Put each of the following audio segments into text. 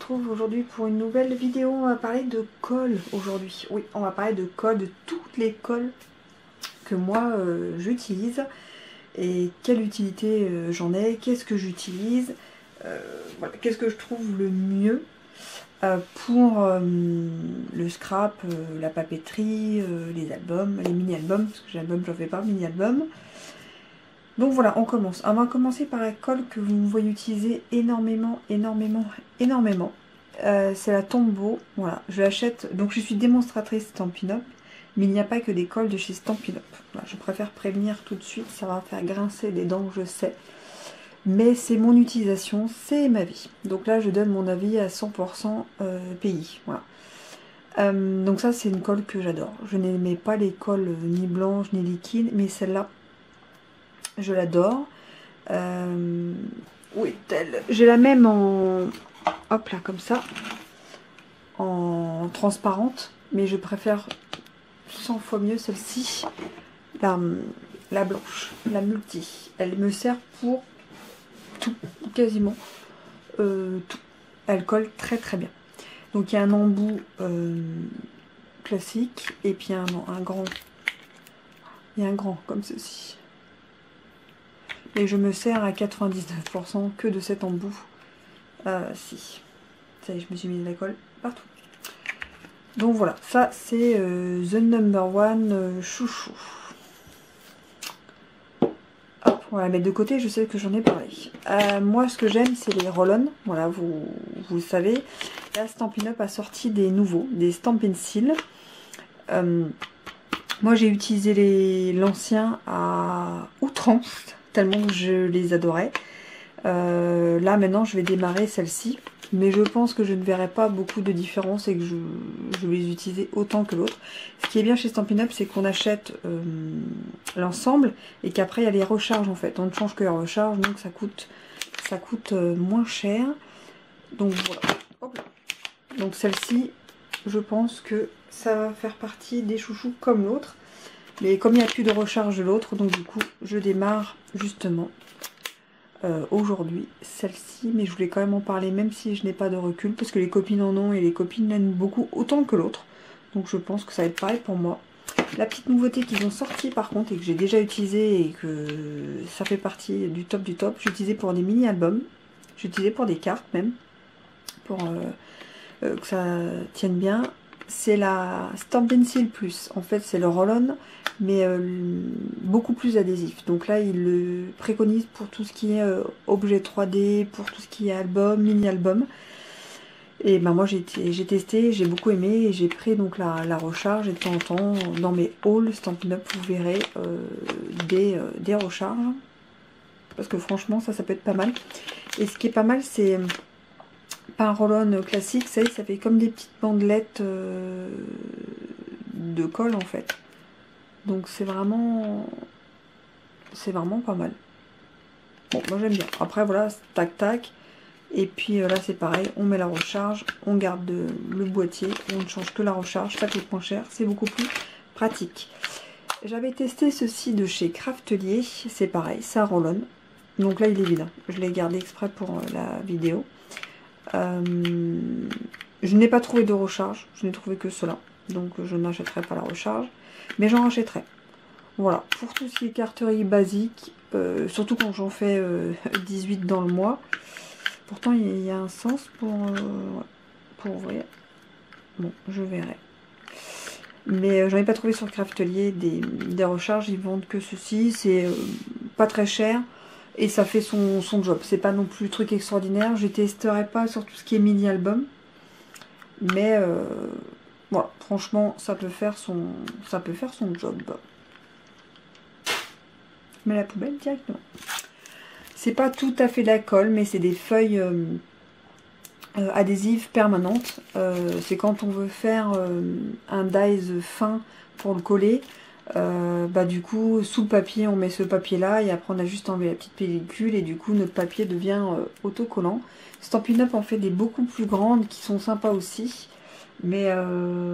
retrouve aujourd'hui pour une nouvelle vidéo. On va parler de colle aujourd'hui. Oui, on va parler de colle, de toutes les colles que moi j'utilise et quelle utilité j'en ai, qu'est-ce que j'utilise, voilà, qu'est-ce que je trouve le mieux pour le scrap, la papeterie, les albums, les mini-albums, parce que j'ai album, j'en fais pas, mini-albums. Donc voilà, on commence. On va commencer par la colle que vous me voyez utiliser énormément. C'est la Tombow. Voilà, je l'achète. Donc je suis démonstratrice Stampin' Up, mais il n'y a pas que des colles de chez Stampin' Up. Voilà, je préfère prévenir tout de suite, ça va faire grincer des dents, je sais. Mais c'est mon utilisation, c'est ma vie. Donc là, je donne mon avis à 100% pays. Voilà. Donc ça, c'est une colle que j'adore. Je n'aimais pas les colles ni blanches ni liquides, mais celle-là, je l'adore. Oui, telle. J'ai la même en... Hop là, comme ça. En transparente. Mais je préfère 100 fois mieux celle-ci. La blanche. La multi. Elle me sert pour tout. Quasiment. Tout. Elle colle très très bien. Donc il y a un embout classique. Et puis un grand. Il y a un grand comme ceci. Et je me sers à 99% que de cet embout. Si. Ça y est, je me suis mis de la colle partout. Donc voilà, ça c'est The Number One chouchou. Hop, on va la mettre de côté, je sais que j'en ai parlé. Moi, ce que j'aime, c'est les roll-on. Voilà, vous le savez. Là, Stampin' Up a sorti des nouveaux, des Stampin' Seal. Moi, j'ai utilisé l'ancien à outrance, tellement que je les adorais. Là maintenant je vais démarrer celle-ci, mais je pense que je ne verrai pas beaucoup de différence et que je vais les utiliser autant que l'autre. Ce qui est bien chez Stampin' Up, c'est qu'on achète l'ensemble et qu'après il y a les recharges en fait. On ne change que la recharge, donc ça coûte moins cher. Donc voilà. Hop là. Donc celle-ci, je pense que ça va faire partie des chouchous comme l'autre. Mais comme il n'y a plus de recharge de l'autre, donc du coup je démarre justement aujourd'hui celle-ci. Mais je voulais quand même en parler même si je n'ai pas de recul, parce que les copines en ont et les copines l'aiment beaucoup autant que l'autre. Donc je pense que ça va être pareil pour moi. La petite nouveauté qu'ils ont sorti par contre et que j'ai déjà utilisé et que ça fait partie du top du top, j'ai utilisé pour des mini-albums, j'ai utilisé pour des cartes même, pour que ça tienne bien. C'est la Stampin' Seal Plus. En fait, c'est le roll-on, mais beaucoup plus adhésif. Donc là, il le préconise pour tout ce qui est objet 3D, pour tout ce qui est album, mini-album. Et ben moi, j'ai testé, j'ai beaucoup aimé et j'ai pris donc la recharge. Et de temps en temps, dans mes hauls Stampin' Up, vous verrez des recharges. Parce que franchement, ça peut être pas mal. Et ce qui est pas mal, c'est... pas un roll-on classique, ça fait comme des petites bandelettes de colle en fait. Donc c'est vraiment pas mal. Bon, moi j'aime bien. Après voilà, tac tac. Et puis là c'est pareil, on met la recharge, on garde le boîtier, on ne change que la recharge, ça coûte moins cher, c'est beaucoup plus pratique. J'avais testé ceci de chez Craftelier, c'est pareil, ça roll-on. Donc là il est vide, je l'ai gardé exprès pour la vidéo. Je n'ai pas trouvé de recharge, je n'ai trouvé que cela, donc je n'achèterai pas la recharge, mais j'en rachèterai. Voilà, pour tout ce qui est carterie basique, surtout quand j'en fais 18 dans le mois. Pourtant il y a un sens pour ouvrir. Bon, je verrai. Mais j'en ai pas trouvé sur Craftelier des recharges, ils vendent que ceci, c'est pas très cher. Et ça fait son job. C'est pas non plus le truc extraordinaire. Je testerai pas sur tout ce qui est mini-album. Mais voilà, franchement, ça peut faire son job. Mais la poubelle directement. C'est pas tout à fait de la colle, mais c'est des feuilles adhésives permanentes. C'est quand on veut faire un dies fin pour le coller. Bah du coup sous le papier on met ce papier là et après on a juste enlevé la petite pellicule et du coup notre papier devient autocollant. Stampin' Up en fait des beaucoup plus grandes qui sont sympas aussi, mais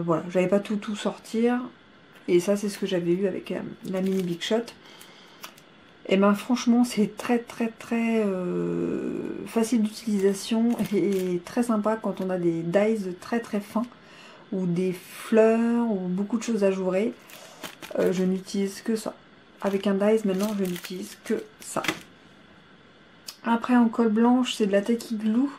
voilà, j'avais pas tout sortir et ça c'est ce que j'avais eu avec la mini Big Shot. Et ben franchement c'est très facile d'utilisation et très sympa quand on a des dies très fins ou des fleurs ou beaucoup de choses à jouer. Je n'utilise que ça. Avec un dies maintenant je n'utilise que ça. Après en colle blanche c'est de la Tacky Glue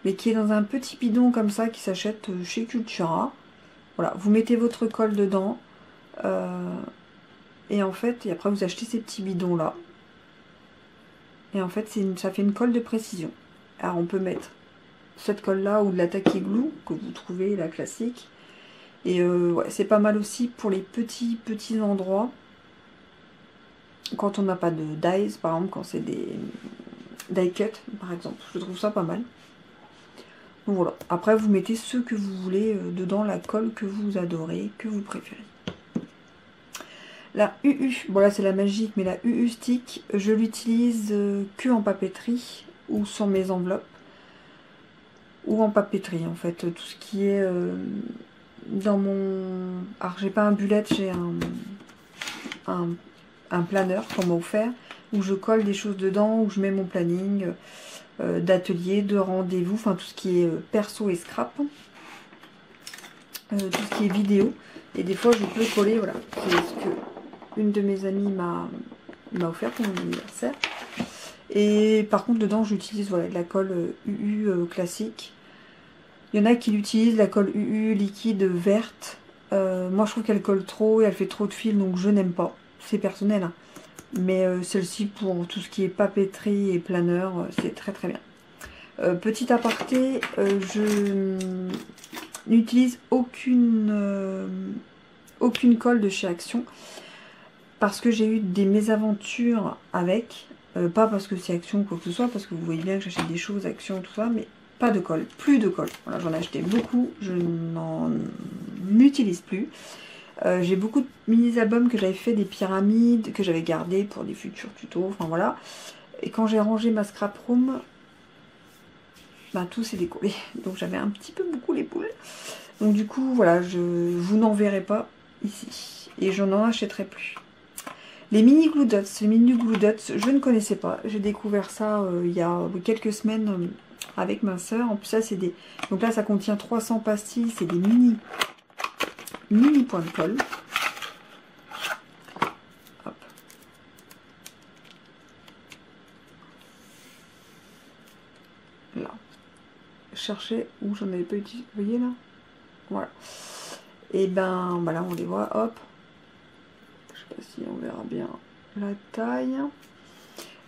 mais qui est dans un petit bidon comme ça qui s'achète chez Cultura. Voilà, vous mettez votre colle dedans et en fait, et après vous achetez ces petits bidons là. Et en fait, ça fait une colle de précision. Alors on peut mettre cette colle là ou de la Tacky Glue que vous trouvez, la classique. Et ouais, c'est pas mal aussi pour les petits endroits. Quand on n'a pas de dies, par exemple, quand c'est des die cut, par exemple. Je trouve ça pas mal. Donc voilà. Après, vous mettez ce que vous voulez dedans, la colle que vous adorez, que vous préférez. La UU, bon là c'est la magique, mais la UU Stick, je l'utilise que en papeterie ou sur mes enveloppes. Ou en papeterie en fait, tout ce qui est dans mon... Alors j'ai pas un bullet, j'ai un planeur qu'on m'a offert, où je colle des choses dedans, où je mets mon planning d'atelier, de rendez-vous, enfin tout ce qui est perso et scrap. Tout ce qui est vidéo. Et des fois je peux coller, voilà, c'est ce que une de mes amies m'a offert pour mon anniversaire. Et par contre dedans j'utilise voilà, de la colle UU classique. Il y en a qui l'utilisent, la colle UU liquide verte. Moi je trouve qu'elle colle trop et elle fait trop de fils, donc je n'aime pas. C'est personnel, hein. Mais celle-ci pour tout ce qui est papeterie et planeur, c'est très bien. Petit aparté, je n'utilise aucune colle de chez Action parce que j'ai eu des mésaventures avec, pas parce que c'est Action ou quoi que ce soit, parce que vous voyez bien que j'achète des choses Action tout ça, mais pas de colle, plus de colle. Voilà, j'en ai acheté beaucoup, je n'en utilise plus. J'ai beaucoup de mini-albums que j'avais fait, des pyramides, que j'avais gardé pour des futurs tutos, enfin voilà. Et quand j'ai rangé ma scrap room, ben, tout s'est décollé. Donc j'avais un petit peu beaucoup les poules. Donc du coup, voilà, vous n'en verrez pas ici. Et je n'en achèterai plus. Les mini glue dots, je ne connaissais pas. J'ai découvert ça il y a quelques semaines avec ma soeur. En plus, ça, c'est des... Donc là, ça contient 300 pastilles. C'est des mini points de colle. Hop. Là. Chercher où j'en avais pas utilisé. Vous voyez là? Voilà. Et ben, voilà, on les voit. Hop. Je sais pas si on verra bien la taille.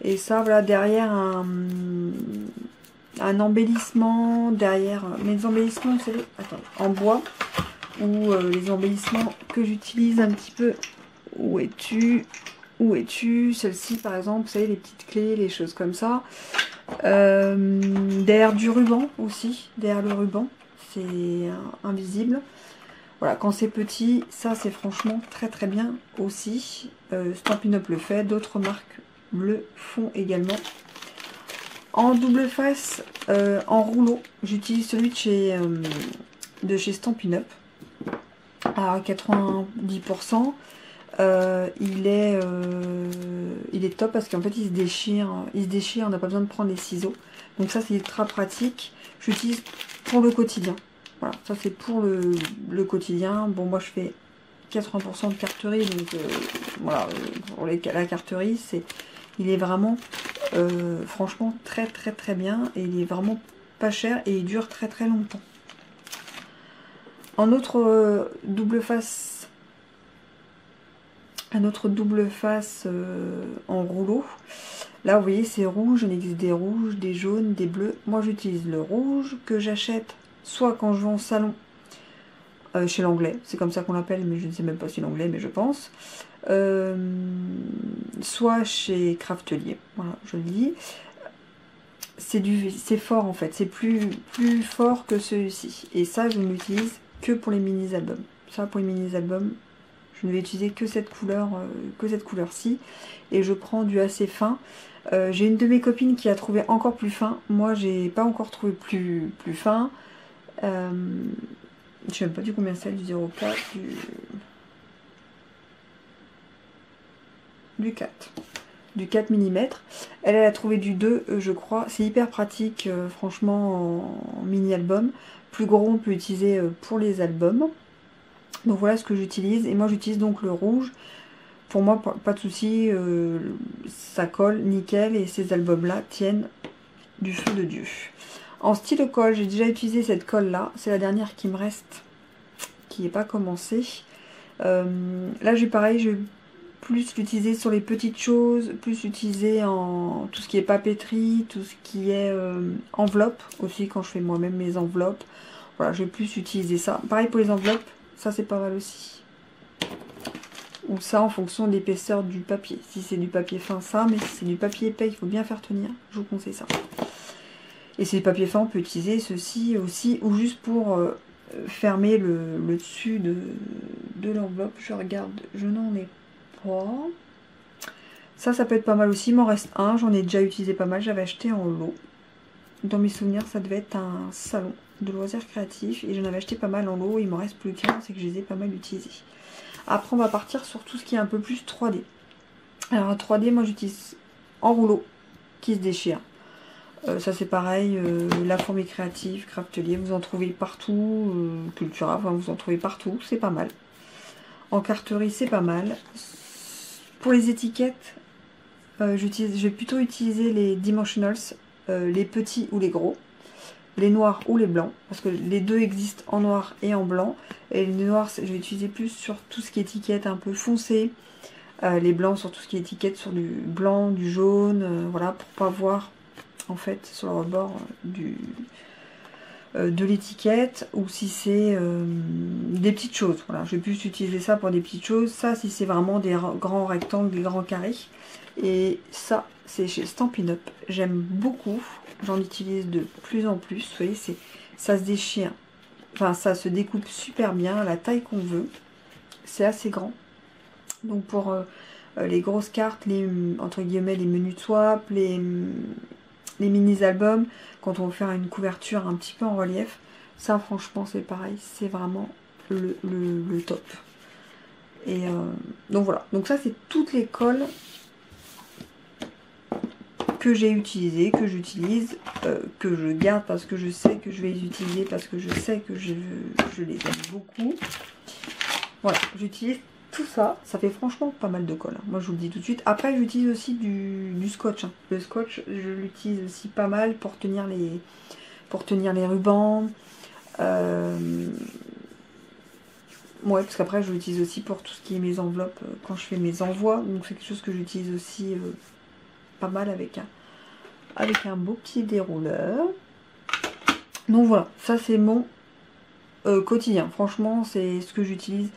Et ça, voilà, derrière un embellissement, derrière... Mais les embellissements, vous savez, attends, en bois, ou les embellissements que j'utilise un petit peu. Où es-tu? Où es-tu? Celle-ci, par exemple, vous savez, les petites clés, les choses comme ça. Derrière du ruban aussi, derrière le ruban, c'est invisible. Voilà, quand c'est petit, ça c'est franchement très bien aussi. Stampin' Up le fait, d'autres marques le font également. En double face, en rouleau, j'utilise celui de chez Stampin' Up à 90%. Il est top parce qu'en fait il se déchire, on n'a pas besoin de prendre les ciseaux. Donc ça c'est très pratique. J'utilise pour le quotidien. Voilà, ça c'est pour le quotidien. Bon, moi je fais 80% de carterie, donc voilà, pour la carterie, il est vraiment franchement très bien. Et il est vraiment pas cher et il dure très longtemps. En autre double face, un autre double face en rouleau. Là, vous voyez, c'est rouge. Il existe des rouges, des jaunes, des bleus. Moi, j'utilise le rouge que j'achète soit quand je vais en salon chez l'anglais. C'est comme ça qu'on l'appelle, mais je ne sais même pas si l'anglais, mais je pense. Soit chez Craftelier. Voilà, je le dis. C'est fort, en fait. C'est plus fort que celui-ci. Et ça, je ne l'utilise que pour les mini-albums. Ça, pour les mini-albums, je ne vais utiliser que cette couleur-ci. Et je prends du assez fin. J'ai une de mes copines qui a trouvé encore plus fin. Moi, j'ai pas encore trouvé plus fin. Je sais même pas du combien c'est, du 0,4, du 4. du 4 mm. Elle a trouvé du 2, je crois. C'est hyper pratique, franchement, en mini-album. Plus gros, on peut utiliser pour les albums. Donc voilà ce que j'utilise. Et moi, j'utilise donc le rouge. Pour moi, pas de souci, ça colle nickel. Et ces albums-là tiennent du feu de Dieu. En stylo colle, j'ai déjà utilisé cette colle-là. C'est la dernière qui me reste, qui n'est pas commencée. Là, j'ai pareil, je vais plus l'utiliser sur les petites choses, plus l'utiliser en tout ce qui est papeterie, tout ce qui est enveloppe aussi, quand je fais moi-même mes enveloppes. Voilà, je vais plus utiliser ça. Pareil pour les enveloppes, ça c'est pas mal aussi. Ou ça en fonction de l'épaisseur du papier. Si c'est du papier fin, ça, mais si c'est du papier épais, il faut bien faire tenir. Je vous conseille ça. Et si c'est du papier fin, on peut utiliser ceci aussi, ou juste pour fermer le dessus de l'enveloppe. Je regarde, je n'en ai pas. Ça peut être pas mal aussi. Il m'en reste un, j'en ai déjà utilisé pas mal. J'avais acheté en lot. Dans mes souvenirs, ça devait être un salon de loisirs créatifs. Et j'en avais acheté pas mal en lot. Il m'en reste plus qu'un, c'est que je les ai pas mal utilisés. Après, on va partir sur tout ce qui est un peu plus 3D. Alors, en 3D, moi, j'utilise en rouleau qui se déchire. Ça, c'est pareil. La fourmi créative, Craftelier, vous en trouvez partout. Cultura, enfin, vous en trouvez partout. C'est pas mal. En carterie, c'est pas mal. Pour les étiquettes, je vais plutôt utiliser les Dimensionals, les petits ou les gros. Les noirs ou les blancs, parce que les deux existent en noir et en blanc. Et les noirs, je vais utiliser plus sur tout ce qui est étiquette un peu foncé. Les blancs sur tout ce qui est étiquette sur du blanc, du jaune, voilà, pour pas voir en fait sur le rebord de l'étiquette. Ou si c'est des petites choses, voilà, je vais plus utiliser ça pour des petites choses. Ça, si c'est vraiment des grands rectangles, des grands carrés. Et ça, c'est chez Stampin' Up. J'aime beaucoup. J'en utilise de plus en plus. Vous voyez, ça se déchire. Enfin, ça se découpe super bien à la taille qu'on veut. C'est assez grand. Donc pour les grosses cartes, les entre guillemets les menus de swap, les mini-albums, quand on veut faire une couverture un petit peu en relief, ça franchement c'est pareil. C'est vraiment le top. Et donc voilà. Donc ça c'est toutes les colles que j'ai utilisé, que j'utilise, que je garde parce que je sais que je vais les utiliser, parce que je sais que je les aime beaucoup. Voilà, j'utilise tout ça. Ça fait franchement pas mal de colle. Moi, je vous le dis tout de suite. Après, j'utilise aussi du scotch. Le scotch, je l'utilise aussi pas mal pour tenir les rubans. Ouais, parce qu'après, je l'utilise aussi pour tout ce qui est mes enveloppes quand je fais mes envois. Donc, c'est quelque chose que j'utilise aussi pas mal avec un beau petit dérouleur. Donc voilà, ça c'est mon quotidien. Franchement, c'est ce que j'utilise,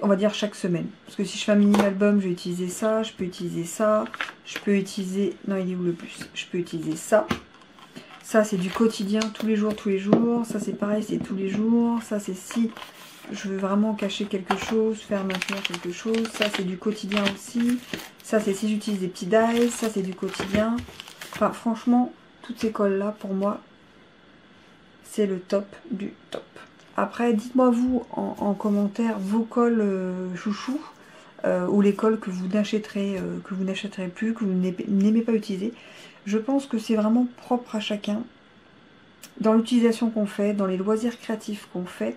on va dire, chaque semaine. Parce que si je fais un mini-album, je vais utiliser ça, je peux utiliser ça, je peux utiliser... Non, il est où le plus? Je peux utiliser ça. Ça, c'est du quotidien, tous les jours, tous les jours. Ça, c'est pareil, c'est tous les jours. Ça, c'est si je veux vraiment cacher quelque chose, faire maintenir quelque chose. Ça, c'est du quotidien aussi. Ça, c'est si j'utilise des petits dies. Ça, c'est du quotidien. Enfin, franchement, toutes ces colles-là, pour moi, c'est le top du top. Après, dites-moi vous en commentaire vos colles chouchous ou les colles que vous n'achèterez plus, que vous n'aimez pas utiliser. Je pense que c'est vraiment propre à chacun. Dans l'utilisation qu'on fait, dans les loisirs créatifs qu'on fait.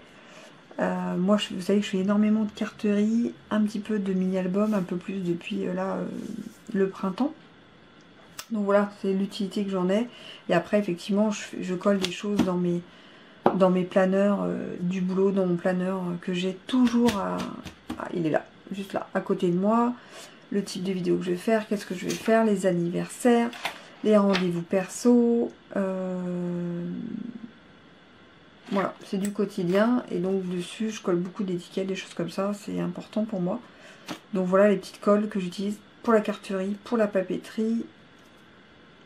Moi, vous savez que je fais énormément de carterie, un petit peu de mini-album, un peu plus depuis le printemps. Donc voilà, c'est l'utilité que j'en ai. Et après, effectivement, je colle des choses dans mes planeurs du boulot, dans mon planeur que j'ai toujours il est là, juste là, à côté de moi. Le type de vidéo que je vais faire, qu'est-ce que je vais faire, les anniversaires, les rendez-vous perso. Voilà, c'est du quotidien. Et donc dessus, je colle beaucoup d'étiquettes, des choses comme ça. C'est important pour moi. Donc voilà les petites colles que j'utilise pour la carterie, pour la papeterie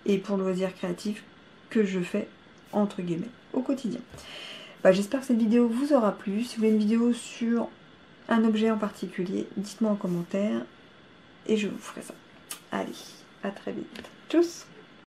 et pour le loisir créatif que je fais entre guillemets au quotidien. Bah, j'espère que cette vidéo vous aura plu. Si vous voulez une vidéo sur un objet en particulier, dites-moi en commentaire et je vous ferai ça. Allez, à très vite. Tchuss!